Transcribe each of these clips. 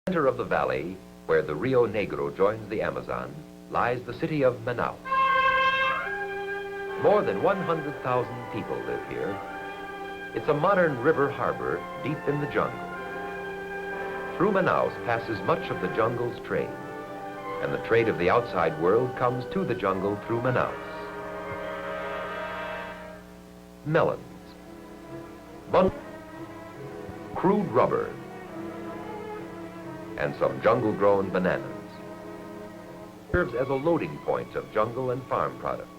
center of the valley, where the Rio Negro joins the Amazon, lies the city of Manaus. More than 100,000 people live here. It's a modern river harbor deep in the jungle. Through Manaus passes much of the jungle's trade, and the trade of the outside world comes to the jungle through Manaus. Melons, crude rubber, and some jungle-grown bananas. Serves as a loading point of jungle and farm products.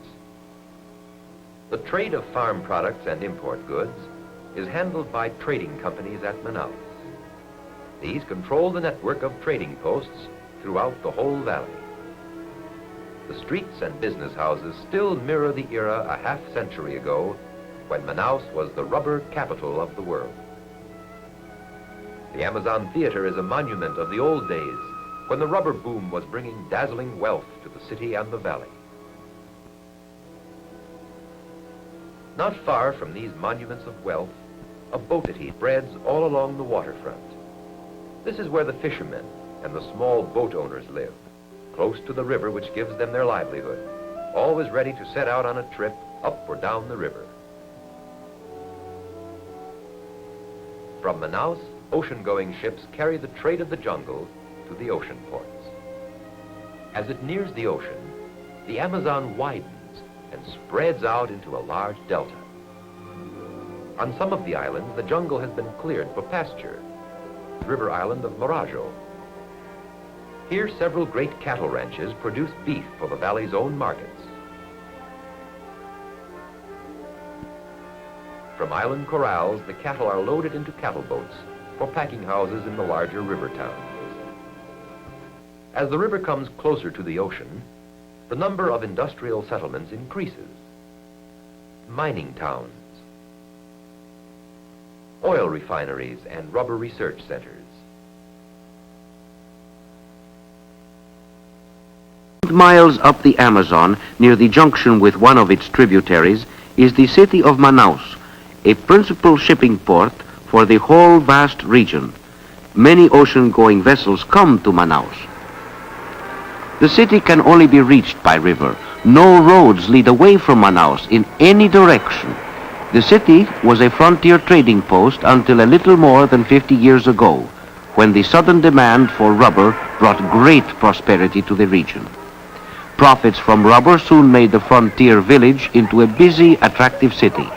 The trade of farm products and import goods is handled by trading companies at Manaus. These control the network of trading posts throughout the whole valley. The streets and business houses still mirror the era a half-century ago when Manaus was the rubber capital of the world. The Amazon Theater is a monument of the old days when the rubber boom was bringing dazzling wealth to the city and the valley. Not far from these monuments of wealth, a boat city spreads all along the waterfront. This is where the fishermen and the small boat owners live, close to the river which gives them their livelihood, always ready to set out on a trip up or down the river. From Manaus, ocean-going ships carry the trade of the jungle to the ocean ports. As it nears the ocean, the Amazon widens and spreads out into a large delta. On some of the islands, the jungle has been cleared for pasture. The river island of Marajo. Here, several great cattle ranches produce beef for the valley's own markets. From island corrals, the cattle are loaded into cattle boats for packing houses in the larger river towns. As the river comes closer to the ocean, the number of industrial settlements increases. Mining towns, oil refineries, and rubber research centers. Miles up the Amazon, near the junction with one of its tributaries, is the city of Manaus, a principal shipping port for the whole vast region. Many ocean-going vessels come to Manaus. The city can only be reached by river. No roads lead away from Manaus in any direction. The city was a frontier trading post until a little more than 50 years ago, when the sudden demand for rubber brought great prosperity to the region. Profits from rubber soon made the frontier village into a busy, attractive city.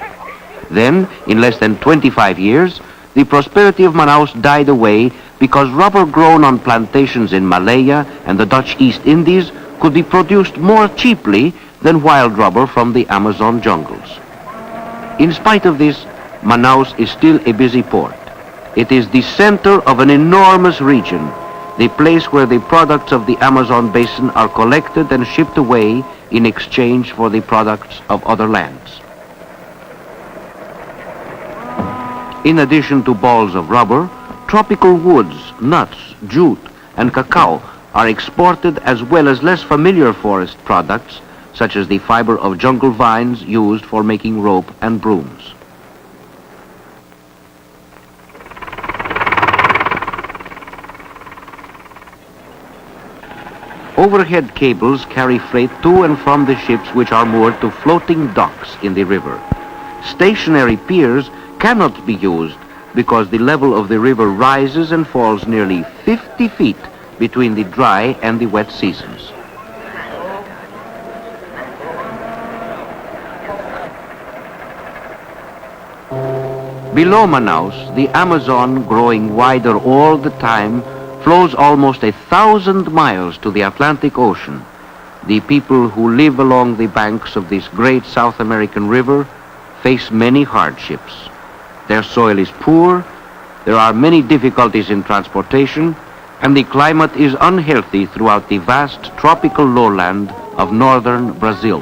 Then, in less than 25 years, the prosperity of Manaus died away because rubber grown on plantations in Malaya and the Dutch East Indies could be produced more cheaply than wild rubber from the Amazon jungles. In spite of this, Manaus is still a busy port. It is the center of an enormous region, the place where the products of the Amazon basin are collected and shipped away in exchange for the products of other lands. In addition to balls of rubber, tropical woods, nuts, jute, and cacao are exported, as well as less familiar forest products, such as the fiber of jungle vines used for making rope and brooms. Overhead cables carry freight to and from the ships which are moored to floating docks in the river. Stationary piers cannot be used because the level of the river rises and falls nearly 50 feet between the dry and the wet seasons. Below Manaus, the Amazon, growing wider all the time, flows almost 1,000 miles to the Atlantic Ocean. The people who live along the banks of this great South American river face many hardships. Their soil is poor, there are many difficulties in transportation, and the climate is unhealthy throughout the vast tropical lowland of northern Brazil.